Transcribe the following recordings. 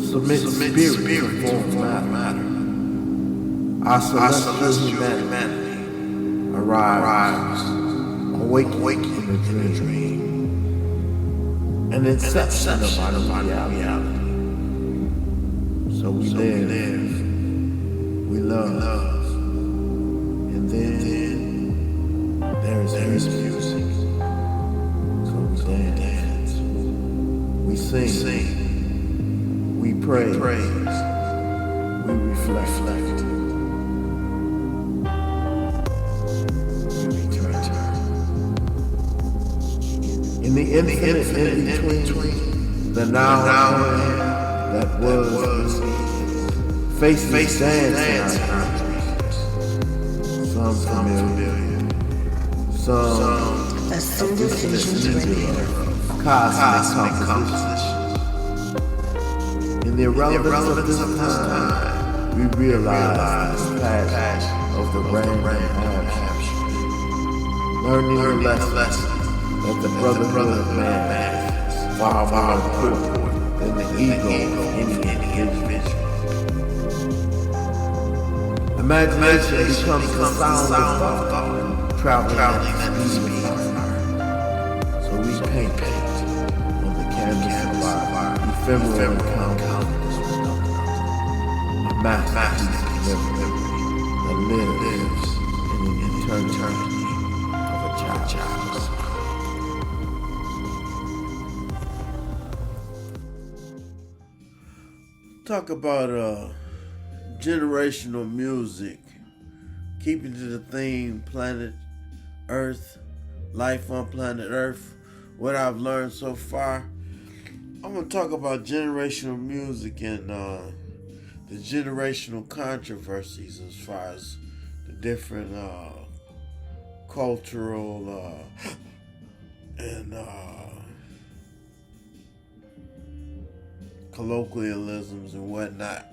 Submit spirit to form matter. Our celestial humanity arrives, awaking in a dream, an inception of our reality. So we live, we love, and then there is music. So we dance, we sing, we praise, we reflect. In the infinite in between, the now that was, faces dance in our dreams. Some familiar, some A single vision radio. cosmic composition. In the irrelevance of this time, we realize the passion of the random action, learning the lesson that the brotherhood of man is far more important than the ego of any individual. Imagination becomes the sound of thought, traveling at the speed of art. So we paint on the canvas of our ephemeral encounters, a masterpiece that lives in the eternity of a child's. Talk about generational music, keeping to the theme planet Earth, life on planet Earth. What I've learned so far, I'm gonna talk about generational music and the generational controversies as far as the different cultural and colloquialisms and whatnot.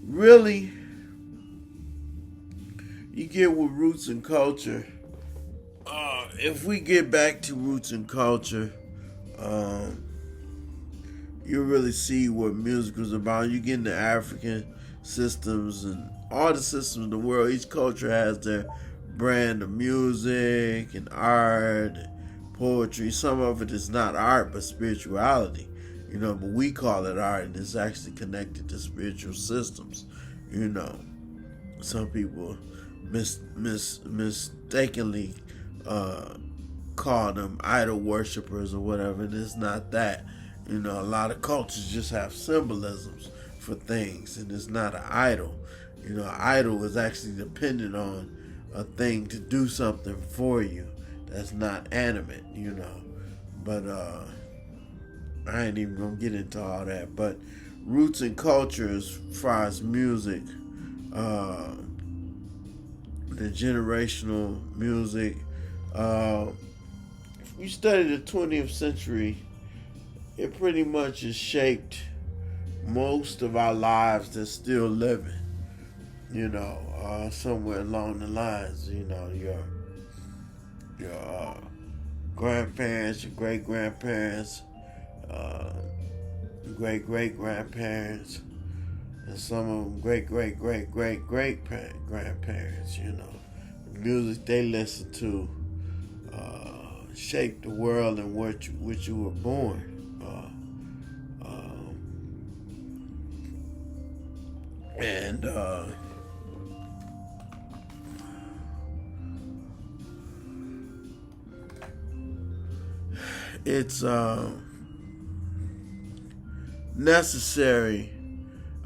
Really, you get with roots and culture. If we get back to roots and culture, you really see what music was about. You get into African systems and all the systems in the world. Each culture has their brand of music and art and poetry. Some of it is not art but spirituality, but we call it art, and it's actually connected to spiritual systems. Some people mistakenly call them idol worshipers or whatever, and it's not that. A lot of cultures just have symbolisms for things, and it's not an idol. An idol is actually dependent on a thing to do something for you that's not animate, But I ain't even gonna get into all that. But roots and culture as far as music, the generational music. If you study the 20th century, it pretty much has shaped most of our lives that's still living. Somewhere along the lines, your grandparents, your great grandparents, great great grandparents, and some of them great great great great great grandparents. The music they listened to shaped the world in which you were born. And it's necessary.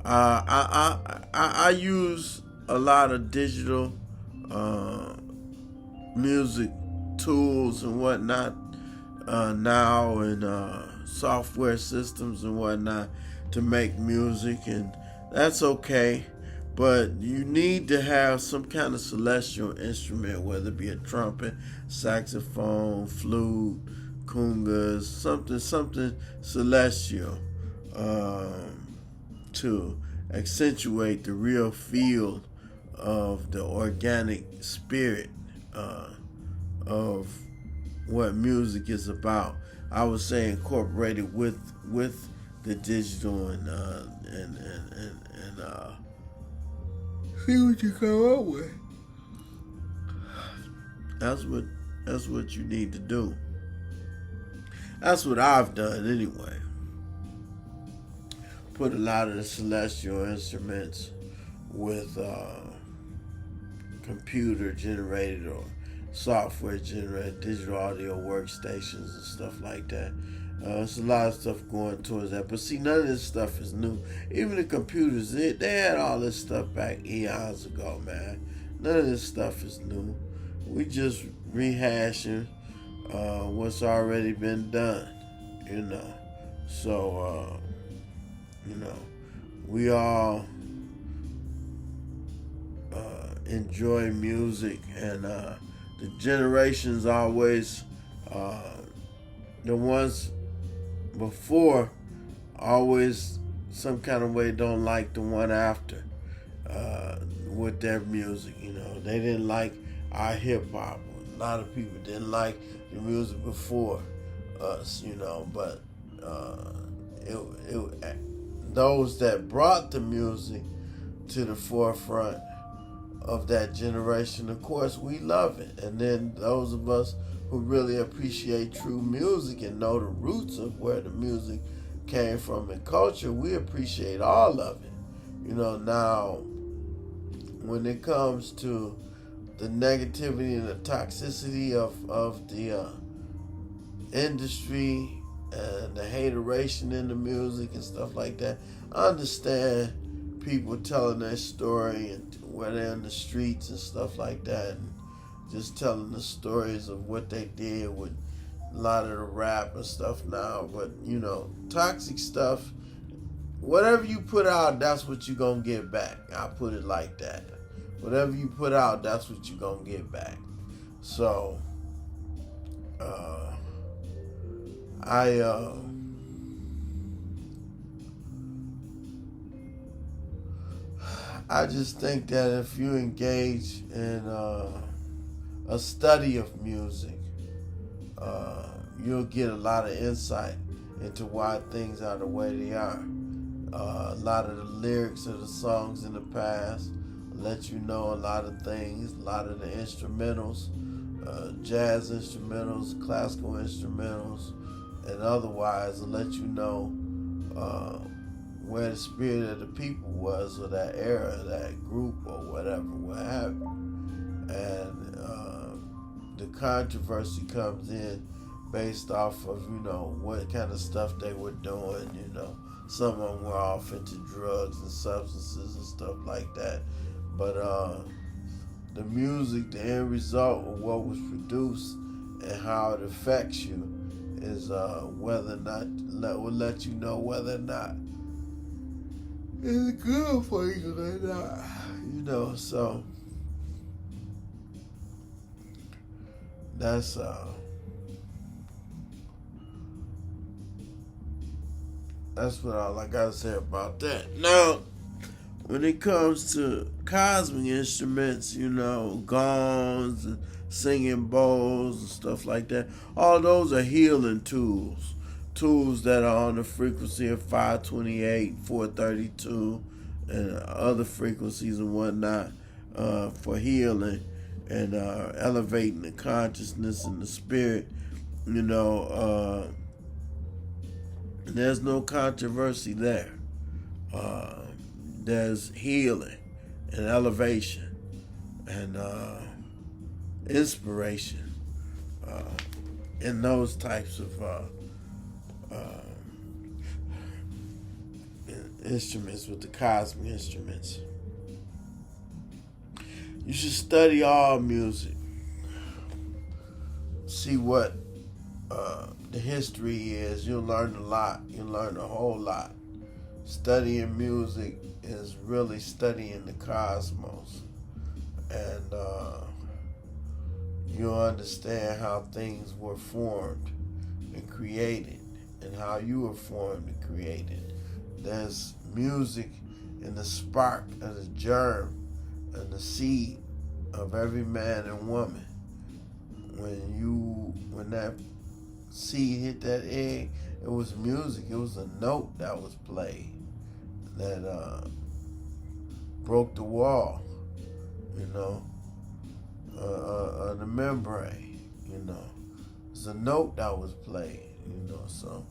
I use a lot of digital music tools and whatnot now, and software systems and whatnot to make music, and that's okay. But you need to have some kind of celestial instrument, whether it be a trumpet, saxophone, flute, congas, something celestial, to accentuate the real feel of the organic spirit of what music is about. I would say incorporate it with the digital and see what you come up with. That's what you need to do. That's what I've done anyway. Put a lot of the celestial instruments with computer generated or software generated digital audio workstations and stuff like that. There's a lot of stuff going towards that. But see, none of this stuff is new. Even the computers, they had all this stuff back eons ago, man. None of this stuff is new. We just rehashing what's already been done, you know. So, we all enjoy music, and the generations always, the ones before, always some kind of way don't like the one after with their music. They didn't like our hip hop. A lot of people didn't like the music before us, but those that brought the music to the forefront of that generation, of course, we love it. And then those of us who really appreciate true music and know the roots of where the music came from and culture, we appreciate all of it. Now, when it comes to the negativity and the toxicity of the industry and the hateration in the music and stuff like that, I understand people telling their story and when they're in the streets and stuff like that, and just telling the stories of what they did with a lot of the rap and stuff now. But, toxic stuff, whatever you put out, that's what you're going to get back. I'll put it like that. Whatever you put out, that's what you're going to get back. So, I just think that if you engage in a study of music, you'll get a lot of insight into why things are the way they are. A lot of the lyrics of the songs in the past let you know a lot of things, a lot of the instrumentals, jazz instrumentals, classical instrumentals, and otherwise will let you know where the spirit of the people was, or that era, that group, or whatever, what have you. And the controversy comes in based off of, what kind of stuff they were doing. Some of them were off into drugs and substances and stuff like that. But the music, the end result of what was produced and how it affects you is whether or not, will let you know whether or not it's good for you or not. So that's what all I gotta say about that. Now, when it comes to cosmic instruments, gongs and singing bowls and stuff like that, all those are healing tools that are on the frequency of 528, 432, and other frequencies and whatnot for healing and elevating the consciousness and the spirit. There's no controversy there. There's healing and elevation and inspiration in those types of instruments, with the cosmic instruments. You should study all music. See what the history is. You'll learn a lot. You'll learn a whole lot. Studying music is really studying the cosmos. And you'll understand how things were formed and created, and how you were formed and created. There's music in the spark and the germ and the seed of every man and woman. when that seed hit that egg, it was music. It was a note that was played that broke the wall, the membrane. It's a note that was played. So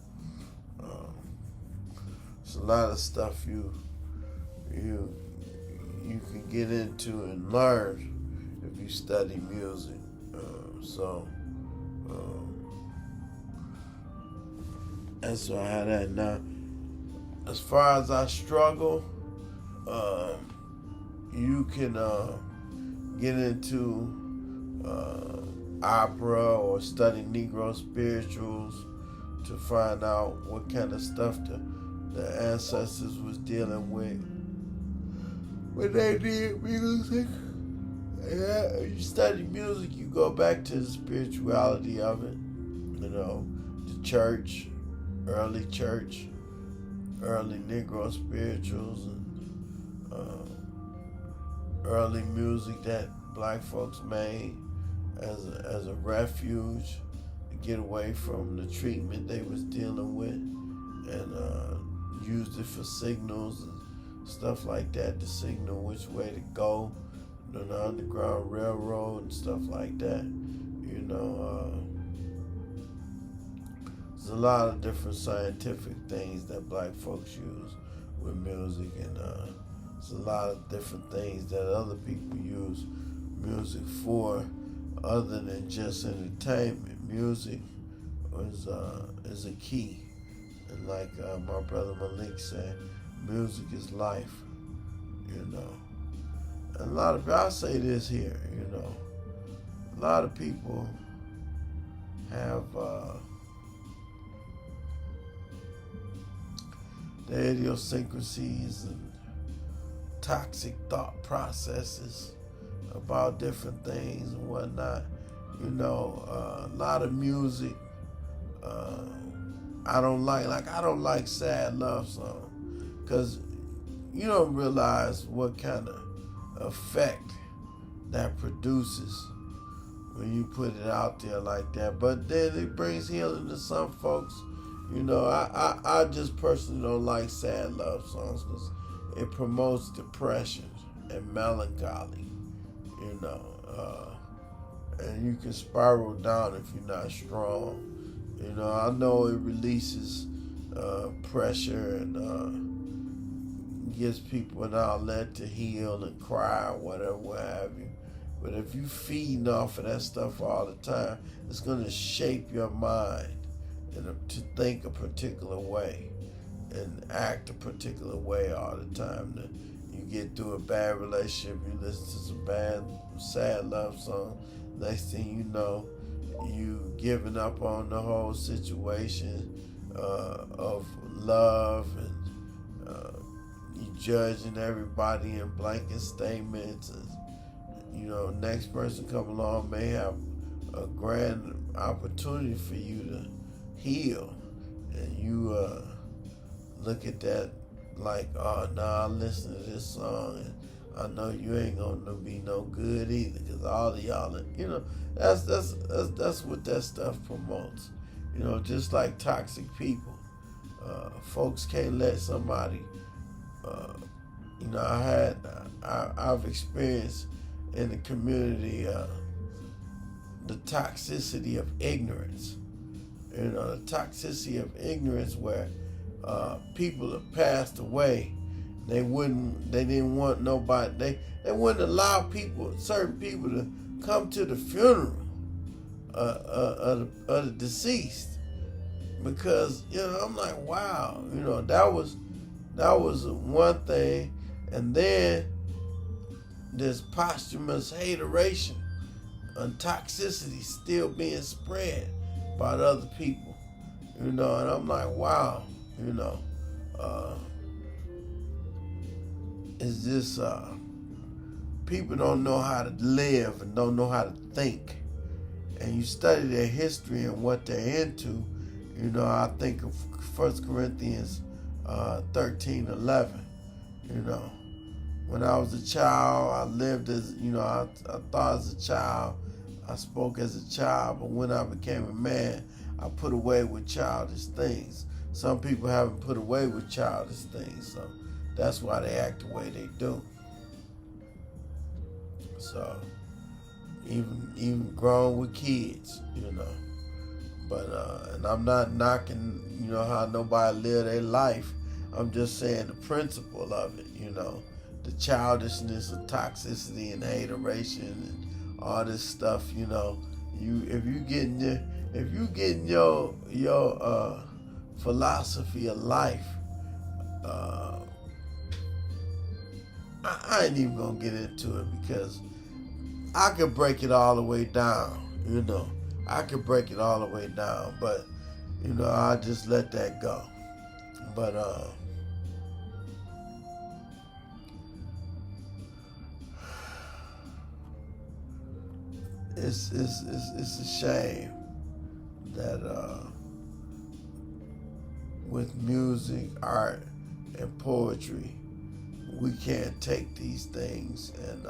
it's a lot of stuff you can get into and learn if you study music. That's why I had that. Now, as far as I struggle, you can get into opera or study Negro spirituals to find out what kind of stuff the ancestors was dealing with when they did music. Yeah, you study music, you go back to the spirituality of it. The church, early Negro spirituals, and early music that black folks made as a refuge to get away from the treatment they was dealing with, and used it for signals and stuff like that to signal which way to go. The Underground Railroad and stuff like that. There's a lot of different scientific things that black folks use with music, and there's a lot of different things that other people use music for, other than just entertainment. Music is a key, and like my brother Malik said, music is life. And a lot of, I'll say this here, a lot of people have their idiosyncrasies and toxic thought processes about different things and whatnot. A lot of music I don't like sad love songs, because you don't realize what kind of effect that produces when you put it out there like that. But then it brings healing to some folks. I just personally don't like sad love songs because it promotes depression and melancholy, and you can spiral down if you're not strong. I know it releases pressure and gives people an outlet to heal and cry or whatever, what have you. But if you feeding off of that stuff all the time, it's going to shape your mind to think a particular way and act a particular way all the time. You get through a bad relationship, you listen to some bad, sad love song. Next thing you know, you giving up on the whole situation of love, and you judging everybody in blanket statements. And, next person come along may have a grand opportunity for you to heal, and you look at that like, oh, I listen to this song and I know you ain't gonna be no good either, because all of y'all, that's what that stuff promotes. Just like toxic people, folks can't let somebody. I've experienced in the community the toxicity of ignorance. The toxicity of ignorance where people have passed away. They didn't want nobody. They wouldn't allow certain people to come to the funeral of the deceased, because I'm like, wow, that was one thing, and then this posthumous hateration and toxicity still being spread by the other people, and I'm like, wow, it's just people don't know how to live and don't know how to think. And you study their history and what they're into. I think of 1 Corinthians 13:11. When I was a child, I lived as, I thought as a child, I spoke as a child, but when I became a man, I put away with childish things. Some people haven't put away with childish things, so that's why they act the way they do. So even grown with kids, But and I'm not knocking, how nobody live their life. I'm just saying the principle of it, the childishness of toxicity and hateration and all this stuff, if you getting your philosophy of life, I ain't even gonna get into it because I could break it all the way down, I could break it all the way down, but I'll just let that go. But it's a shame that with music, art, and poetry, we can't take these things and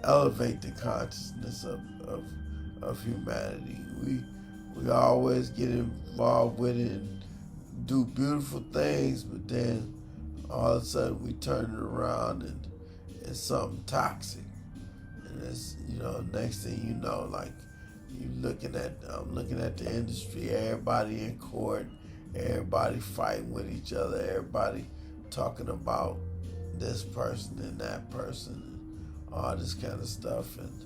elevate the consciousness of humanity. We always get involved with it and do beautiful things, but then all of a sudden we turn it around and it's something toxic. And it's, next thing you know, like I'm looking at the industry, everybody in court, everybody fighting with each other, everybody talking about this person and that person and all this kind of stuff. And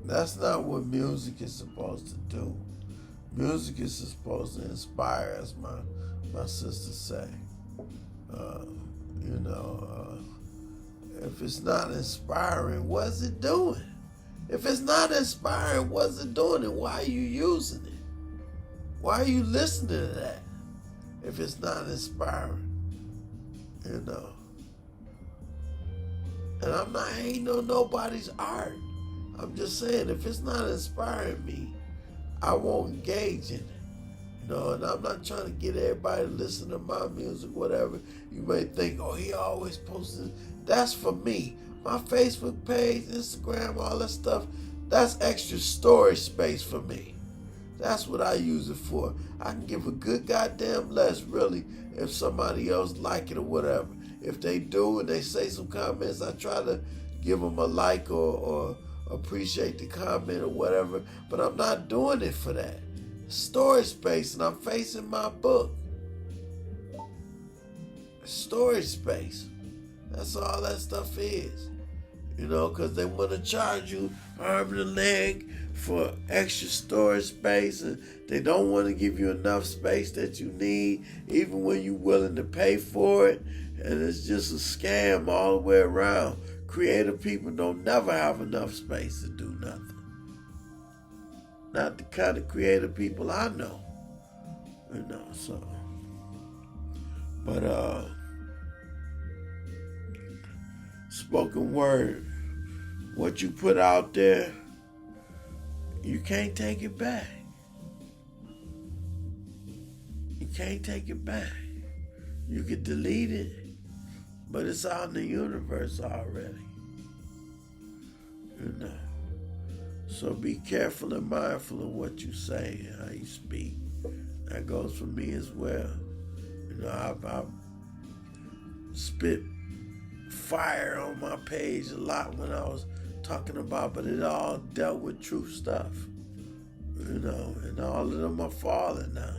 that's not what music is supposed to do. Music is supposed to inspire, as my sister say. If it's not inspiring, what's it doing? If it's not inspiring, what's it doing? And why are you using it? Why are you listening to that? If it's not inspiring, And I'm not hating on nobody's art. I'm just saying, if it's not inspiring me, I won't engage in it. And I'm not trying to get everybody to listen to my music, whatever. You may think, oh, he always posting. That's for me. My Facebook page, Instagram, all that stuff, that's extra storage space for me. That's what I use it for. I can give a good goddamn less, really, if somebody else like it or whatever. If they do and they say some comments, I try to give them a like or appreciate the comment or whatever. But I'm not doing it for that. Storage space, and I'm facing my book. Storage space. That's all that stuff is. Because they want to charge you arm and a leg for extra storage space, and they don't want to give you enough space that you need, even when you're willing to pay for it. And it's just a scam all the way around. Creative people don't never have enough space to do nothing. Not the kind of creative people I know. So. But, spoken word, what you put out there, you can't take it back. You can't take it back. You could delete it, but it's out in the universe already. So be careful and mindful of what you say and how you speak. That goes for me as well. I've spit fire on my page a lot when I was talking about, but it all dealt with true stuff. And all of them are falling now.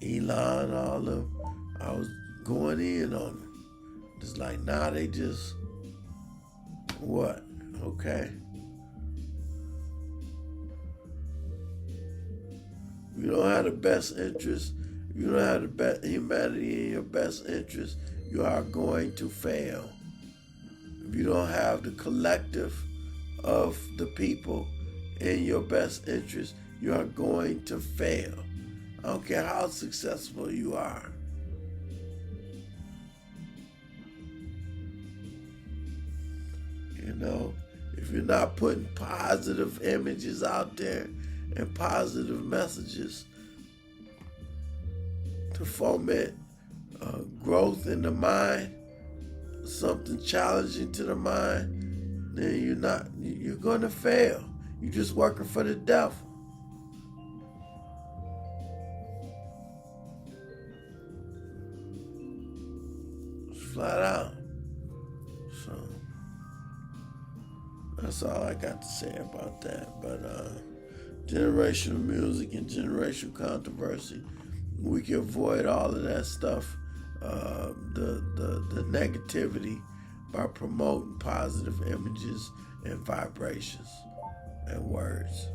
Elon, all of them, I was going in on them. It's like, now they just, what? Okay. You don't have the best interest. You don't have the best humanity in your best interest. You are going to fail. If you don't have the collective of the people in your best interest, you are going to fail. I don't care how successful you are. If you're not putting positive images out there and positive messages to foment growth in the mind, something challenging to the mind, then you're going to fail. You're just working for the devil. Flat out. So that's all I got to say about that. But generational music and generational controversy, we can avoid all of that stuff, the negativity, by promoting positive images and vibrations and words.